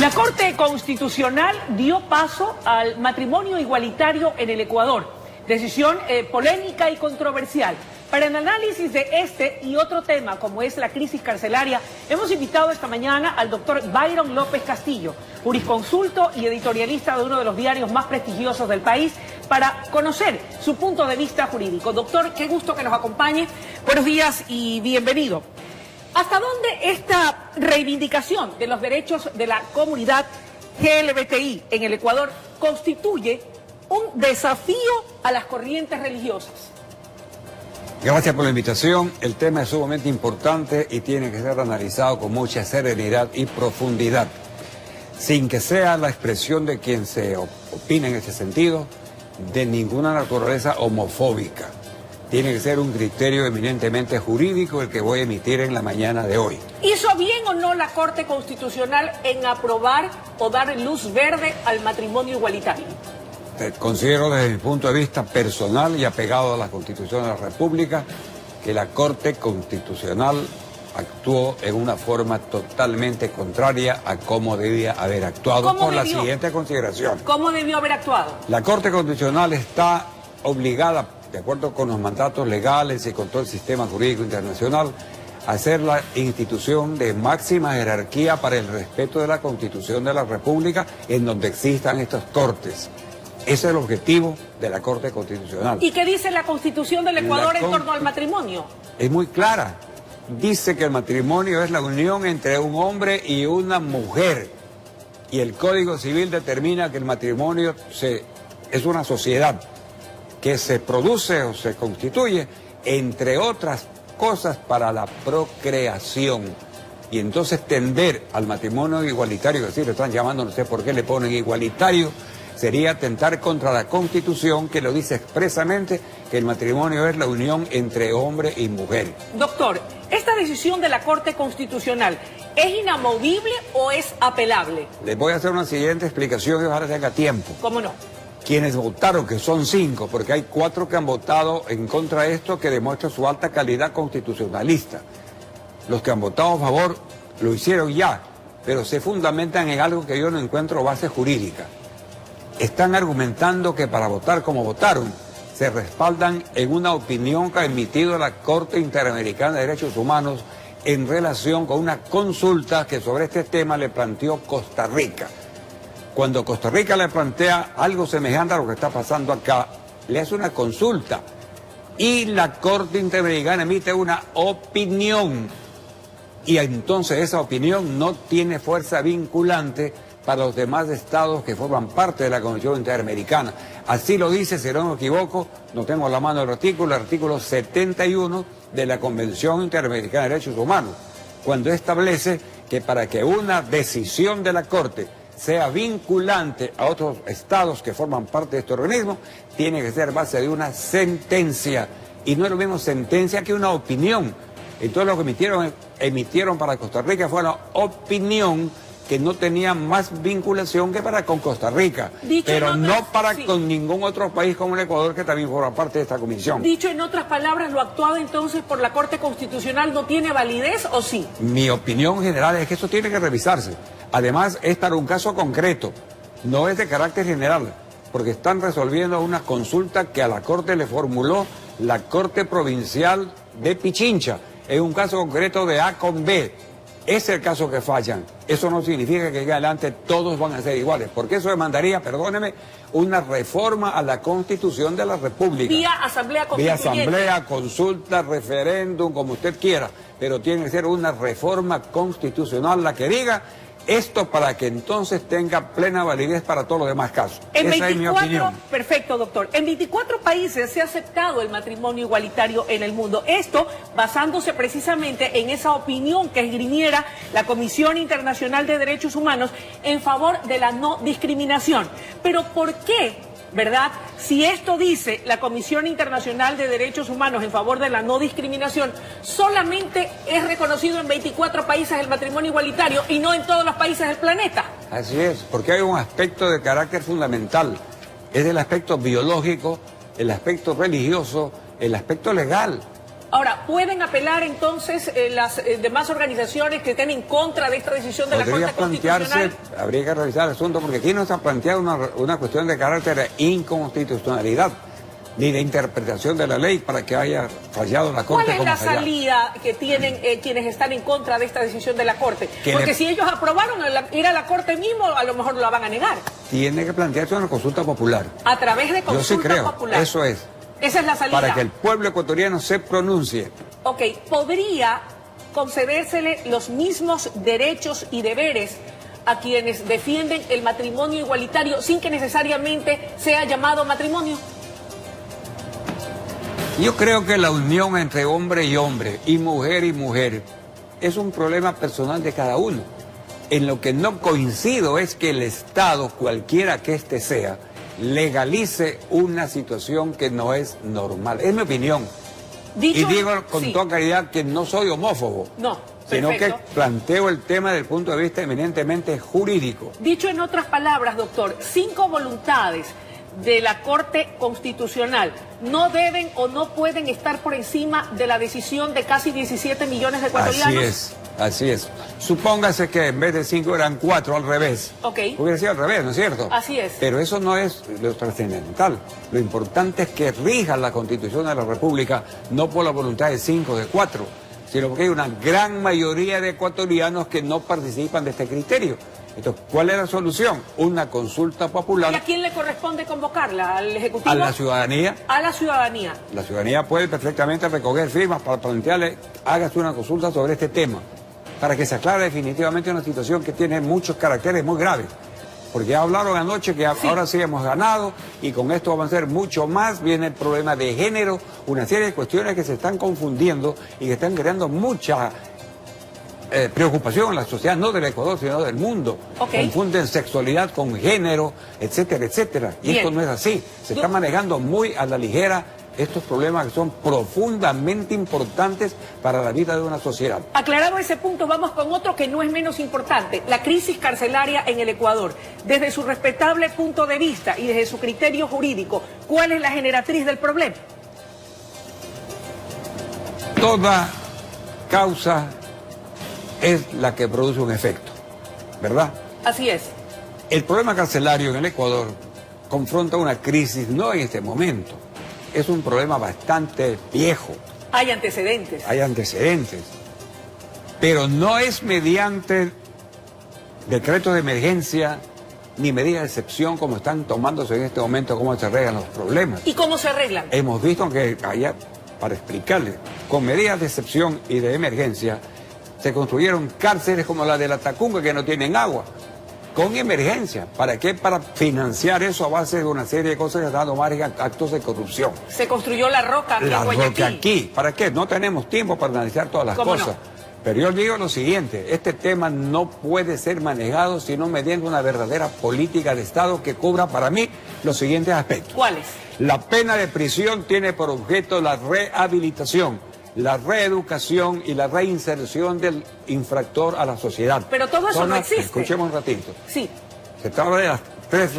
La Corte Constitucional dio paso al matrimonio igualitario en el Ecuador. Decisión polémica y controversial. Para el análisis de este y otro tema, como es la crisis carcelaria, hemos invitado esta mañana al doctor Byron López Castillo, jurisconsulto y editorialista de uno de los diarios más prestigiosos del país, para conocer su punto de vista jurídico. Doctor, qué gusto que nos acompañe. Buenos días y bienvenido. ¿Hasta dónde esta reivindicación de los derechos de la comunidad LGBTI en el Ecuador constituye un desafío a las corrientes religiosas? Gracias por la invitación. El tema es sumamente importante y tiene que ser analizado con mucha serenidad y profundidad, sin que sea la expresión de quien se opine en ese sentido, de ninguna naturaleza homofóbica. Tiene que ser un criterio eminentemente jurídico el que voy a emitir en la mañana de hoy. ¿Hizo bien o no la Corte Constitucional en aprobar o dar luz verde al matrimonio igualitario? Considero desde mi punto de vista personal y apegado a la Constitución de la República que la Corte Constitucional actuó en una forma totalmente contraria a cómo debía haber actuado por la siguiente consideración. ¿Cómo debió haber actuado? La Corte Constitucional está obligada, de acuerdo con los mandatos legales y con todo el sistema jurídico internacional, a ser la institución de máxima jerarquía para el respeto de la Constitución de la República en donde existan estas cortes. Ese es el objetivo de la Corte Constitucional. ¿Y qué dice la Constitución del Ecuador en torno al matrimonio? Es muy clara. Dice que el matrimonio es la unión entre un hombre y una mujer. Y el Código Civil determina que el matrimonio es una sociedad que se produce o se constituye, entre otras cosas, para la procreación. Y entonces tender al matrimonio igualitario, es decir, lo están llamando, no sé por qué le ponen igualitario, sería atentar contra la Constitución, que lo dice expresamente, que el matrimonio es la unión entre hombre y mujer. Doctor, ¿esta decisión de la Corte Constitucional es inamovible o es apelable? Les voy a hacer una siguiente explicación y ojalá tenga tiempo. ¿Cómo no? Quienes votaron, que son 5, porque hay 4 que han votado en contra de esto, que demuestra su alta calidad constitucionalista. Los que han votado a favor lo hicieron ya, pero se fundamentan en algo que yo no encuentro base jurídica. Están argumentando que para votar como votaron, se respaldan en una opinión que ha emitido la Corte Interamericana de Derechos Humanos en relación con una consulta que sobre este tema le planteó Costa Rica. Cuando Costa Rica le plantea algo semejante a lo que está pasando acá, le hace una consulta y la Corte Interamericana emite una opinión. Y entonces esa opinión no tiene fuerza vinculante para los demás estados que forman parte de la Convención Interamericana. Así lo dice, si no me equivoco, no tengo a la mano el artículo 71 de la Convención Interamericana de Derechos Humanos, cuando establece que para que una decisión de la Corte sea vinculante a otros estados que forman parte de este organismo, tiene que ser base de una sentencia, y no es lo mismo sentencia que una opinión. Entonces lo que emitieron para Costa Rica fue una opinión que no tenía más vinculación que para con Costa Rica, pero no para con ningún otro país como el Ecuador, que también forma parte de esta comisión. Dicho en otras palabras, ¿lo actuado entonces por la Corte Constitucional no tiene validez o sí? Mi opinión general es que eso tiene que revisarse. Además, es para un caso concreto, no es de carácter general, porque están resolviendo una consulta que a la Corte le formuló la Corte Provincial de Pichincha, es un caso concreto de A con B. Es el caso que fallan. Eso no significa que en adelante todos van a ser iguales, porque eso demandaría, perdóneme, una reforma a la Constitución de la República. Vía asamblea constituyente. Vía asamblea, consulta, referéndum, como usted quiera, pero tiene que ser una reforma constitucional la que diga esto, para que entonces tenga plena validez para todos los demás casos. Esa es mi opinión. Perfecto, doctor. En 24 países se ha aceptado el matrimonio igualitario en el mundo. Esto basándose precisamente en esa opinión que esgrimiera la Comisión Internacional de Derechos Humanos en favor de la no discriminación. Pero ¿por qué? ¿Verdad? Si esto dice la Comisión Internacional de Derechos Humanos en favor de la no discriminación, solamente es reconocido en 24 países el matrimonio igualitario y no en todos los países del planeta. Así es, porque hay un aspecto de carácter fundamental. Es el aspecto biológico, el aspecto religioso, el aspecto legal. Ahora, ¿pueden apelar entonces las demás organizaciones que estén en contra de esta decisión de la Corte Constitucional? Habría que revisar el asunto, porque aquí no está planteada una cuestión de carácter de inconstitucionalidad ni de interpretación de la ley para que haya fallado la Corte. ¿Cuál es la salida que tienen quienes están en contra de esta decisión de la Corte? Porque si ellos aprobaron ir a la Corte mismo, a lo mejor lo van a negar. Tiene que plantearse una consulta popular. A través de consulta popular. Yo sí creo, popular. eso es. Esa es la salida. Para que el pueblo ecuatoriano se pronuncie. Ok, ¿podría concedérsele los mismos derechos y deberes a quienes defienden el matrimonio igualitario sin que necesariamente sea llamado matrimonio? Yo creo que la unión entre hombre y mujer, es un problema personal de cada uno. En lo que no coincido es que el Estado, cualquiera que éste sea, legalice una situación que no es normal. Es mi opinión. Y digo con toda claridad que no soy homófobo. No, sino perfecto. que planteo el tema desde el punto de vista eminentemente jurídico. Dicho en otras palabras, doctor, 5 voluntades de la Corte Constitucional no deben o no pueden estar por encima de la decisión de casi 17 millones de ecuatorianos. Así es. Supóngase que en vez de 5 eran 4, al revés. Ok. Hubiera sido al revés, ¿no es cierto? Así es. Pero eso no es lo trascendental. Lo importante es que rija la Constitución de la República, no por la voluntad de 5 o de 4, sino porque hay una gran mayoría de ecuatorianos que no participan de este criterio. Entonces, ¿cuál es la solución? Una consulta popular. ¿Y a quién le corresponde convocarla? ¿Al Ejecutivo? A la ciudadanía. A la ciudadanía. La ciudadanía puede perfectamente recoger firmas para plantearle, hágase una consulta sobre este tema, para que se aclare definitivamente una situación que tiene muchos caracteres muy graves. Porque ya hablaron anoche que ahora sí hemos ganado y con esto vamos a hacer mucho más. Viene el problema de género, una serie de cuestiones que se están confundiendo y que están creando mucha preocupación en la sociedad, no del Ecuador, sino del mundo. Okay. Confunden sexualidad con género, etcétera, etcétera. Y esto no es así. Se está manejando muy a la ligera estos problemas que son profundamente importantes para la vida de una sociedad. Aclarado ese punto, vamos con otro que no es menos importante, la crisis carcelaria en el Ecuador. Desde su respetable punto de vista y desde su criterio jurídico, ¿cuál es la generatriz del problema? Toda causa es la que produce un efecto, ¿verdad? Así es. El problema carcelario en el Ecuador confronta una crisis no en este momento, es un problema bastante viejo. Hay antecedentes. Hay antecedentes, pero no es mediante decretos de emergencia ni medidas de excepción como están tomándose en este momento, cómo se arreglan los problemas. ¿Y cómo se arreglan? Hemos visto que allá, para explicarles, con medidas de excepción y de emergencia, se construyeron cárceles como la de la Tacunga que no tienen agua, con emergencia. ¿Para qué? Para financiar eso a base de una serie de cosas que están dando margen a actos de corrupción. Se construyó La Roca aquí en Guayaquil. La Roca aquí. ¿Para qué? No tenemos tiempo para analizar todas las cosas. No? Pero yo digo lo siguiente, este tema no puede ser manejado sino mediante una verdadera política de Estado que cubra para mí los siguientes aspectos. ¿Cuáles? La pena de prisión tiene por objeto la rehabilitación, la reeducación y la reinserción del infractor a la sociedad. Pero todo eso no existe. Escuchemos un ratito. Sí. Se trata de las 3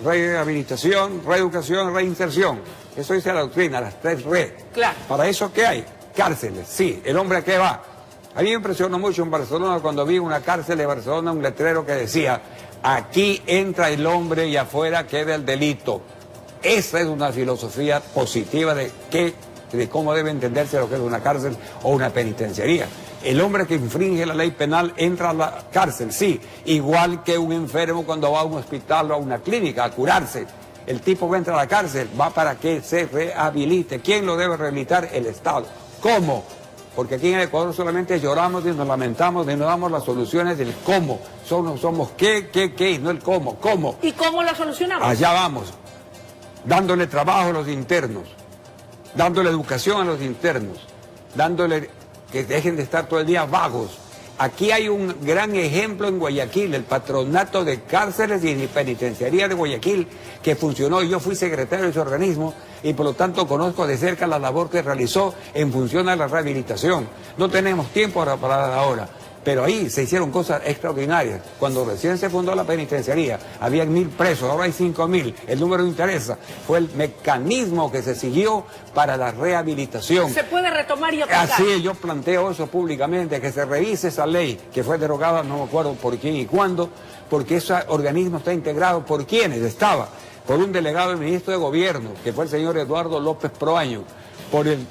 rehabilitación, reeducación, reinserción. Eso dice la doctrina, las 3 re. Claro. ¿Para eso qué hay? Cárceles, sí. ¿El hombre a qué va? A mí me impresionó mucho en Barcelona cuando vi una cárcel de Barcelona un letrero que decía: aquí entra el hombre y afuera queda el delito. Esa es una filosofía positiva de cómo debe entenderse lo que es una cárcel o una penitenciaría. El hombre que infringe la ley penal entra a la cárcel, sí, igual que un enfermo cuando va a un hospital o a una clínica a curarse. El tipo que entra a la cárcel va para que se rehabilite. ¿Quién lo debe rehabilitar? El Estado. ¿Cómo? Porque aquí en el Ecuador solamente lloramos y nos lamentamos y no damos las soluciones del cómo. Somos qué, no el cómo. ¿Cómo? ¿Y cómo lo solucionamos? Allá vamos, dándole trabajo a los internos, dándole educación a los internos, dándole que dejen de estar todo el día vagos. Aquí hay un gran ejemplo en Guayaquil, el Patronato de Cárceles y Penitenciaría de Guayaquil, que funcionó. Yo fui secretario de ese organismo y por lo tanto conozco de cerca la labor que realizó en función a la rehabilitación. No tenemos tiempo para ahora. Pero ahí se hicieron cosas extraordinarias. Cuando recién se fundó la penitenciaría, había 1000 presos, ahora hay 5000. El número no interesa. Fue el mecanismo que se siguió para la rehabilitación. Se puede retomar y aplicar. Así yo planteo eso públicamente, que se revise esa ley que fue derogada, no me acuerdo por quién y cuándo, porque ese organismo está integrado por quienes estaba. Por un delegado del ministro de Gobierno, que fue el señor Eduardo López Proaño, por el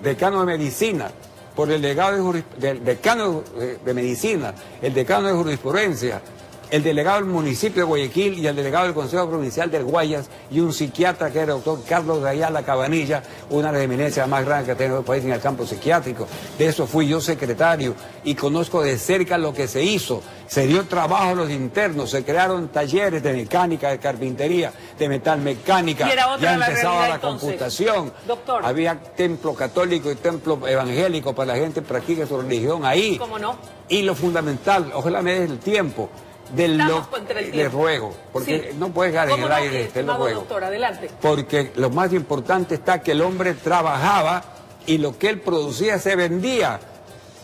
decano de Medicina, por el decano de Medicina, el decano de Jurisprudencia, el delegado del municipio de Guayaquil y el delegado del Consejo Provincial del Guayas y un psiquiatra que era el doctor Carlos de Ayala Cabanilla, una de las eminencias más grandes que ha tenido el país en el campo psiquiátrico. De eso fui yo secretario y conozco de cerca lo que se hizo. Se dio trabajo a los internos, se crearon talleres de mecánica, de carpintería, de metalmecánica, ya empezaba la computación. Doctor. Había templo católico y templo evangélico para la gente que practique su religión ahí. ¿Cómo no? Y lo fundamental, ojalá me des el tiempo, le ruego, porque sí. No puedes dejar en el aire, te lo ruego. Doctor, adelante. Porque lo más importante está que el hombre trabajaba y lo que él producía se vendía.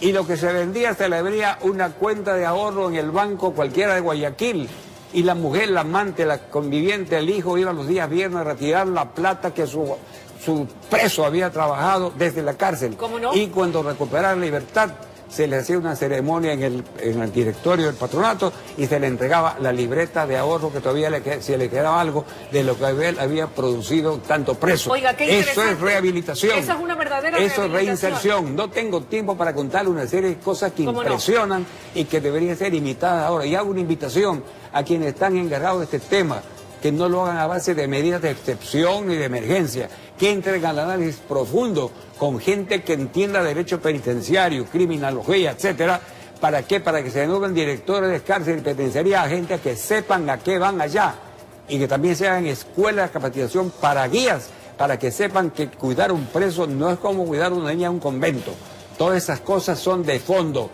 Y lo que se vendía se le abría una cuenta de ahorro en el banco cualquiera de Guayaquil. Y la mujer, la amante, la conviviente, el hijo iban los días viernes a retirar la plata que su preso había trabajado desde la cárcel. ¿Cómo no? Y cuando recuperara la libertad, se le hacía una ceremonia en el directorio del patronato y se le entregaba la libreta de ahorro que todavía se le quedaba algo de lo que él había producido tanto preso. Oiga, qué interesante. Eso es rehabilitación. Esa es una verdadera Eso es rehabilitación. reinserción. No tengo tiempo para contarle una serie de cosas que impresionan y que deberían ser imitadas ahora. Y hago una invitación a quienes están encargados de este tema, que no lo hagan a base de medidas de excepción ni de emergencia, que entren al análisis profundo con gente que entienda derecho penitenciario, criminología, etcétera. ¿Para qué? Para que se nombren directores de cárcel y penitenciaría a gente que sepan a qué van allá y que también se hagan escuelas de capacitación para guías, para que sepan que cuidar a un preso no es como cuidar a una niña en un convento. Todas esas cosas son de fondo.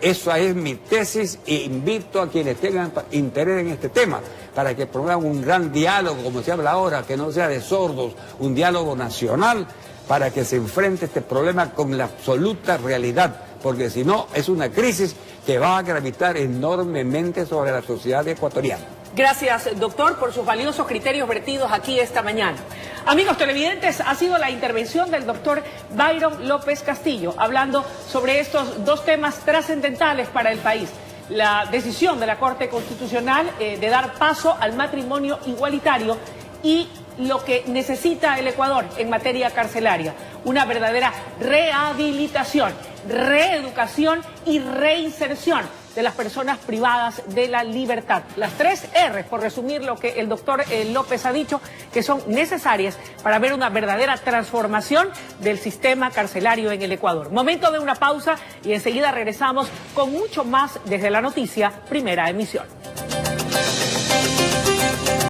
Esa es mi tesis e invito a quienes tengan interés en este tema para que promuevan un gran diálogo, como se habla ahora, que no sea de sordos, un diálogo nacional para que se enfrente este problema con la absoluta realidad, porque si no es una crisis que va a gravitar enormemente sobre la sociedad ecuatoriana. Gracias, doctor, por sus valiosos criterios vertidos aquí esta mañana. Amigos televidentes, ha sido la intervención del doctor Byron López Castillo, hablando sobre estos dos temas trascendentales para el país. La decisión de la Corte Constitucional de dar paso al matrimonio igualitario y lo que necesita el Ecuador en materia carcelaria, una verdadera rehabilitación, reeducación y reinserción de las personas privadas de la libertad. Las 3 R, por resumir lo que el doctor López ha dicho, que son necesarias para ver una verdadera transformación del sistema carcelario en el Ecuador. Momento de una pausa y enseguida regresamos con mucho más desde la noticia, Primera Emisión.